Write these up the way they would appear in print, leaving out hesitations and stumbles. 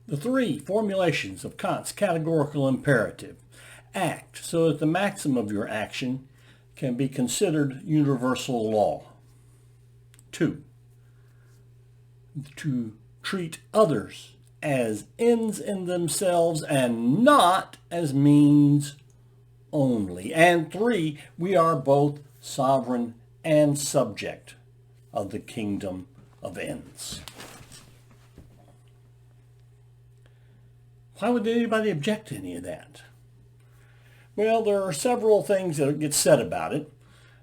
The three formulations of Kant's categorical imperative. Act so that the maxim of your action can be considered universal law. 2. To treat others as ends in themselves and not as means only. And 3, we are both sovereign and subject of the kingdom of ends. Why would anybody object to any of that? Well, there are several things that get said about it.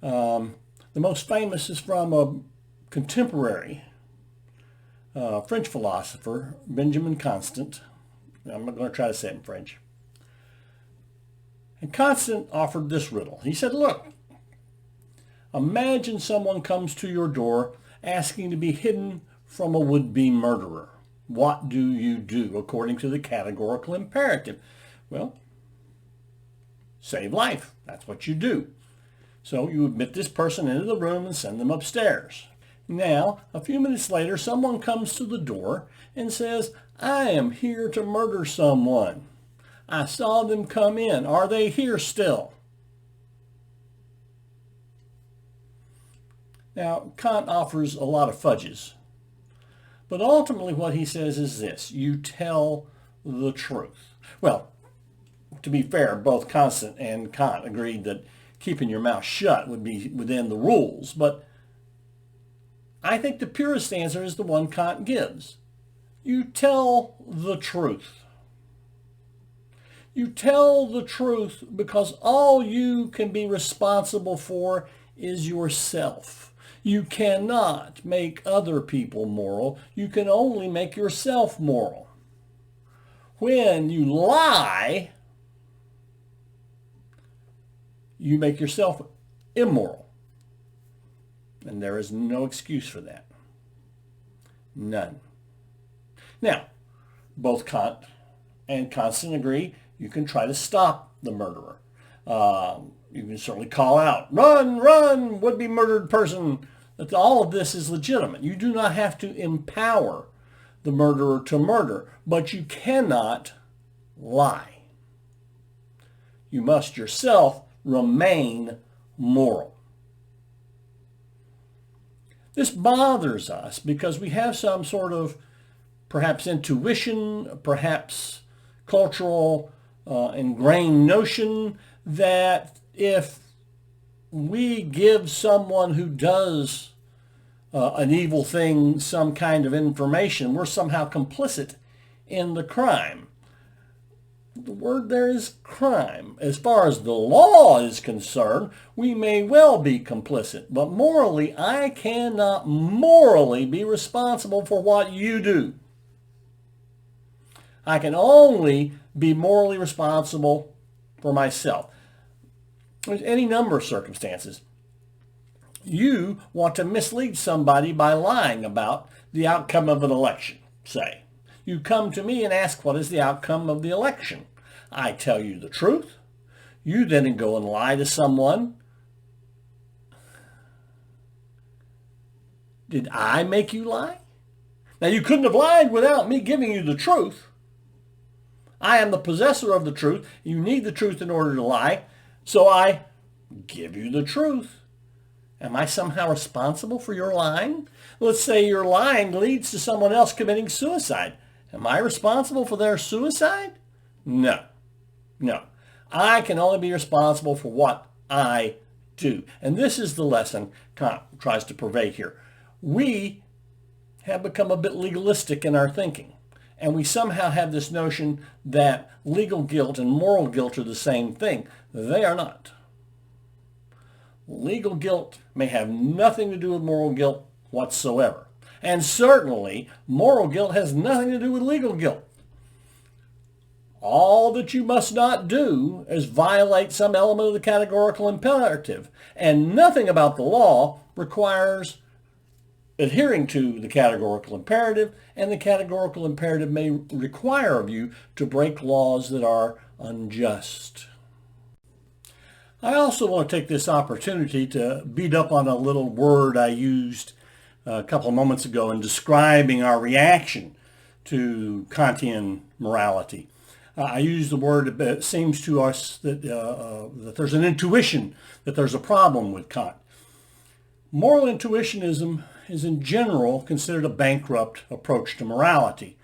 The most famous is from a contemporary French philosopher, Benjamin Constant. I'm not going to try to say it in French. And Constant offered this riddle. He said, look, imagine someone comes to your door asking to be hidden from a would-be murderer. What do you do according to the categorical imperative? Well, save life. That's what you do. So you admit this person into the room and send them upstairs. Now, a few minutes later, someone comes to the door and says, I am here to murder someone. I saw them come in. Are they here still? Now, Kant offers a lot of fudges. But ultimately what he says is this: you tell the truth. Well, to be fair, both Constant and Kant agreed that keeping your mouth shut would be within the rules, but I think the purest answer is the one Kant gives. You tell the truth. You tell the truth because all you can be responsible for is yourself. You cannot make other people moral. You can only make yourself moral. When you lie, you make yourself immoral. And there is no excuse for that. None. Now, both Kant and Constant agree you can try to stop the murderer. You can certainly call out, run, run, would-be murdered person. That all of this is legitimate. You do not have to empower the murderer to murder, but you cannot lie. You must yourself remain moral. This bothers us because we have some sort of perhaps intuition, perhaps cultural ingrained notion that if we give someone who does an evil thing some kind of information, we're somehow complicit in the crime. The word there is crime. As far as the law is concerned, we may well be complicit, but morally, I cannot morally be responsible for what you do. I can only be morally responsible for myself. There's any number of circumstances. You want to mislead somebody by lying about the outcome of an election, say. You come to me and ask, what is the outcome of the election? I tell you the truth. You then go and lie to someone. Did I make you lie? Now, you couldn't have lied without me giving you the truth. I am the possessor of the truth. You need the truth in order to lie. So I give you the truth. Am I somehow responsible for your lying? Let's say your lying leads to someone else committing suicide. Am I responsible for their suicide? No. No. I can only be responsible for what I do. And this is the lesson Kant tries to purvey here. We have become a bit legalistic in our thinking. And we somehow have this notion that legal guilt and moral guilt are the same thing. They are not. Legal guilt may have nothing to do with moral guilt whatsoever. And certainly, moral guilt has nothing to do with legal guilt. All that you must not do is violate some element of the categorical imperative. And nothing about the law requires adhering to the categorical imperative, and the categorical imperative may require of you to break laws that are unjust. I also want to take this opportunity to beat up on a little word I used a couple of moments ago in describing our reaction to Kantian morality. I use the word, it seems to us that, that there's an intuition that there's a problem with Kant. Moral intuitionism is in general considered a bankrupt approach to morality.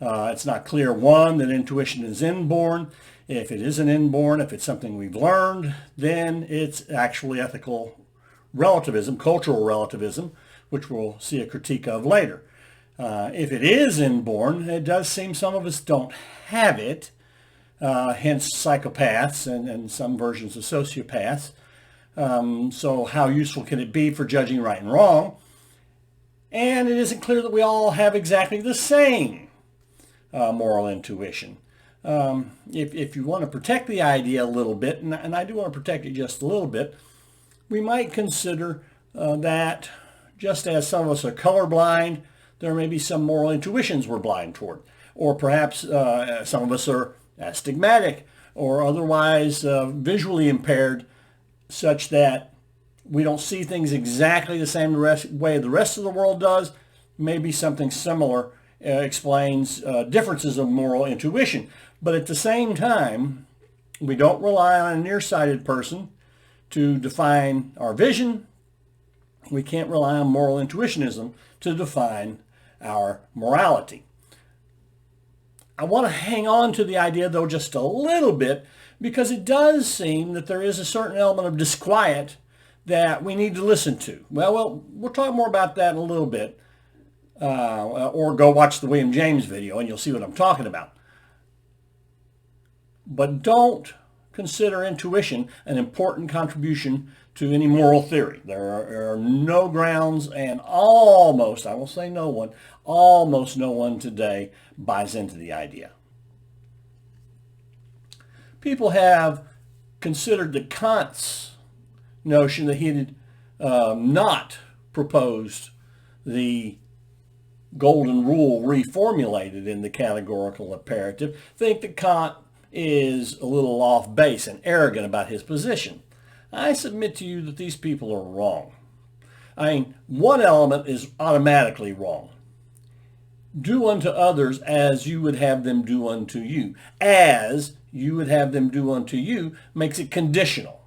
It's not clear, one, that intuition is inborn. If it isn't inborn, if it's something we've learned, then it's actually ethical relativism, cultural relativism, which we'll see a critique of later. If it is inborn, it does seem some of us don't have it, hence psychopaths and some versions of sociopaths. So how useful can it be for judging right and wrong? And it isn't clear that we all have exactly the same moral intuition. If you want to protect the idea a little bit, and I do want to protect it just a little bit, we might consider that just as some of us are colorblind, there may be some moral intuitions we're blind toward. Or perhaps some of us are astigmatic or otherwise visually impaired, such that we don't see things exactly the same way the rest of the world does. Maybe something similar explains differences of moral intuition. But at the same time, we don't rely on a nearsighted person to define our vision. We can't rely on moral intuitionism to define our morality. I want to hang on to the idea, though, just a little bit, because it does seem that there is a certain element of disquiet that we need to listen to. Well, we'll talk more about that in a little bit, or go watch the William James video and you'll see what I'm talking about. But don't consider intuition an important contribution to any moral theory. There are no grounds, and almost, I won't say no one, almost no one today buys into the idea. People have considered that Kant's notion that he had not proposed the golden rule reformulated in the categorical imperative, think that Kant is a little off base and arrogant about his position. I submit to you that these people are wrong. I mean, one element is automatically wrong. Do unto others as you would have them do unto you. As you would have them do unto you makes it conditional.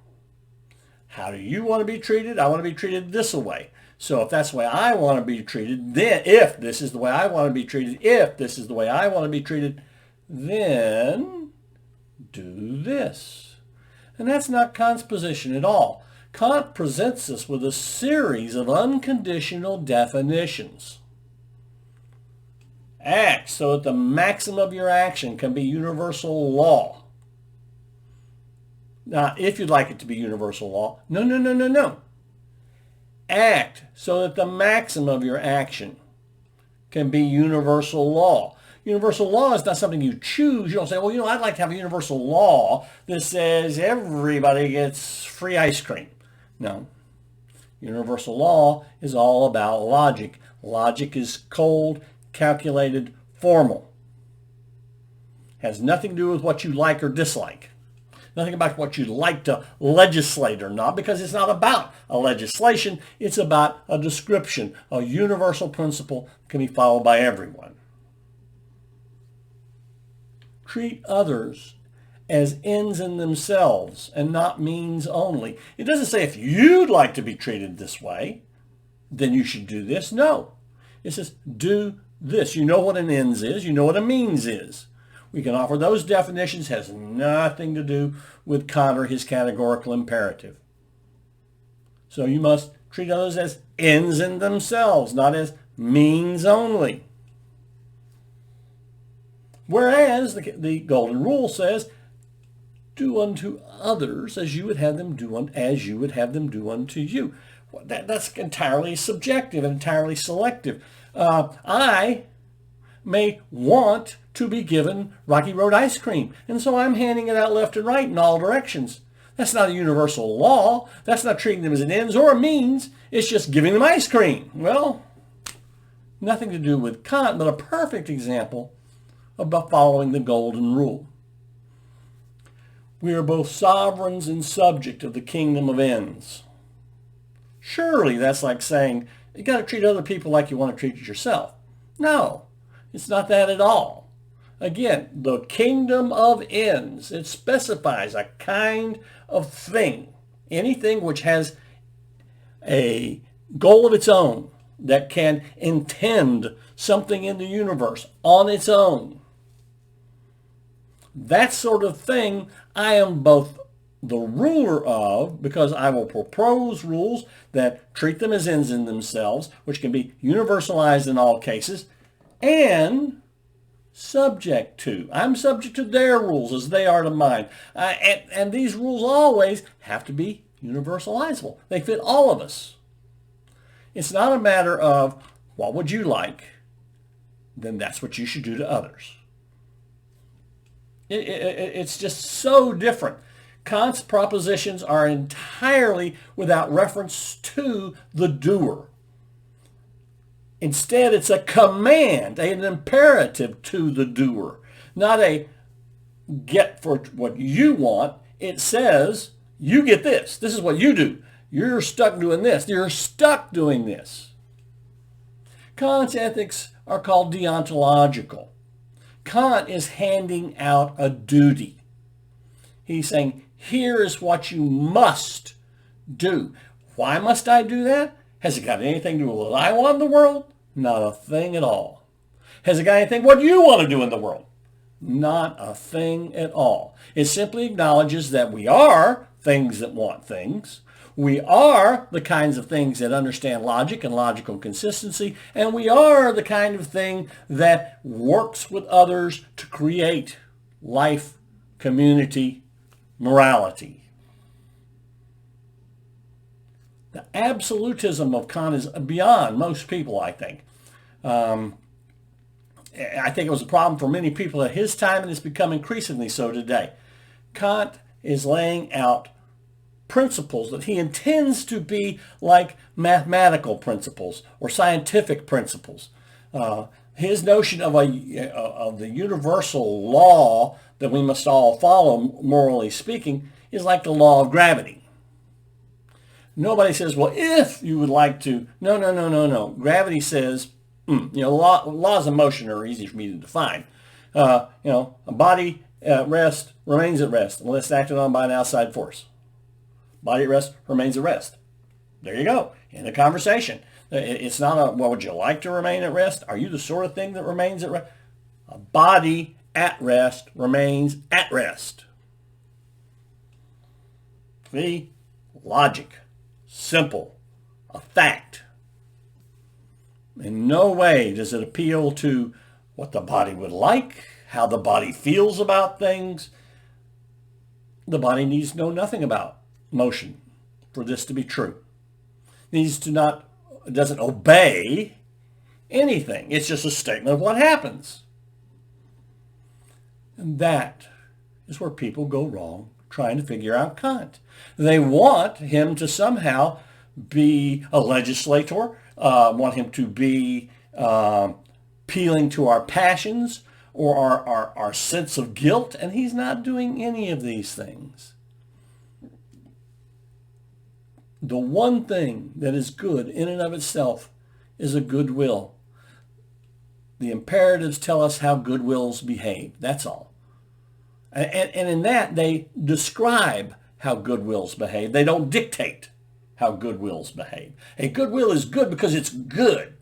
How do you want to be treated? I want to be treated this way. So if that's the way I want to be treated, then if this is the way I want to be treated, if this is the way I want to be treated, then do this. And that's not Kant's position at all. Kant presents us with a series of unconditional definitions. Act so that the maximum of your action can be universal law. Now, if you'd like it to be universal law, no. Act so that the maximum of your action can be universal law. Universal law is not something you choose. You don't say, well, I'd like to have a universal law that says everybody gets free ice cream. No. Universal law is all about logic. Logic is cold, calculated, formal. Has nothing to do with what you like or dislike. Nothing about what you'd like to legislate or not, because it's not about a legislation. It's about a description, a universal principle that can be followed by everyone. Treat others as ends in themselves and not means only. It doesn't say if you'd like to be treated this way, then you should do this. No. It says do this. You know what an ends is. You know what a means is. We can offer those definitions. Has nothing to do with Kant or his categorical imperative. So you must treat others as ends in themselves, not as means only. Whereas the golden rule says, do unto others as you would have them do unto you. That's entirely subjective and entirely selective. I may want to be given Rocky Road ice cream, and so I'm handing it out left and right in all directions. That's not a universal law. That's not treating them as an ends or a means. It's just giving them ice cream. Well, nothing to do with Kant, but a perfect example about following the golden rule. We are both sovereigns and subject of the kingdom of ends. Surely that's like saying you got to treat other people like you want to treat yourself. No. It's not that at all. Again, the kingdom of ends. It specifies a kind of thing. Anything which has a goal of its own that can intend something in the universe on its own. That sort of thing I am both the ruler of, because I will propose rules that treat them as ends in themselves, which can be universalized in all cases, and subject to. I'm subject to their rules as they are to mine. And these rules always have to be universalizable. They fit all of us. It's not a matter of what would you like, then that's what you should do to others. It's just so different. Kant's propositions are entirely without reference to the doer. Instead, it's a command, an imperative to the doer, not a get for what you want. It says, you get this. This is what you do. You're stuck doing this. You're stuck doing this. Kant's ethics are called deontological. Kant is handing out a duty. He's saying, here is what you must do. Why must I do that? Has it got anything to do with what I want in the world? Not a thing at all. Has it got anything what you want to do in the world? Not a thing at all. It simply acknowledges that we are things that want things. We are the kinds of things that understand logic and logical consistency, and we are the kind of thing that works with others to create life, community, morality. The absolutism of Kant is beyond most people, I think. I think it was a problem for many people at his time, and it's become increasingly so today. Kant is laying out principles that he intends to be like mathematical principles or scientific principles. His notion of the universal law that we must all follow, morally speaking, is like the law of gravity. Nobody says, well, if you would like to. No. Gravity says, laws of motion are easy for me to define. A body at rest remains at rest unless acted on by an outside force. Body at rest remains at rest. There you go. End of conversation. It's not a, well, would you like to remain at rest? Are you the sort of thing that remains at rest? A body at rest remains at rest. See? Logic. Simple. A fact. In no way does it appeal to what the body would like, how the body feels about things. The body needs to know nothing about motion for this to be true. It doesn't obey anything. It's just a statement of what happens. And that is where people go wrong trying to figure out Kant. They want him to somehow be a legislator, want him to be appealing to our passions or our sense of guilt, and he's not doing any of these things. The one thing that is good in and of itself is a goodwill. The imperatives tell us how goodwills behave. That's all. And in that, they describe how goodwills behave. They don't dictate how goodwills behave. A goodwill is good because it's good.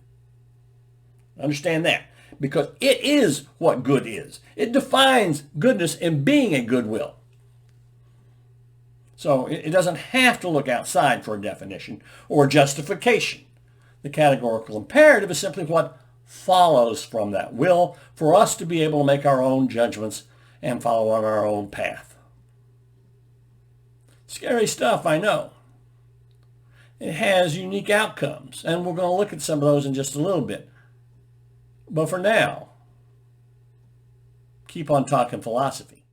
Understand that. Because it is what good is. It defines goodness in being a goodwill. So it doesn't have to look outside for a definition or justification. The categorical imperative is simply what follows from that will for us to be able to make our own judgments and follow on our own path. Scary stuff, I know. It has unique outcomes, and we're going to look at some of those in just a little bit. But for now, keep on talking philosophy.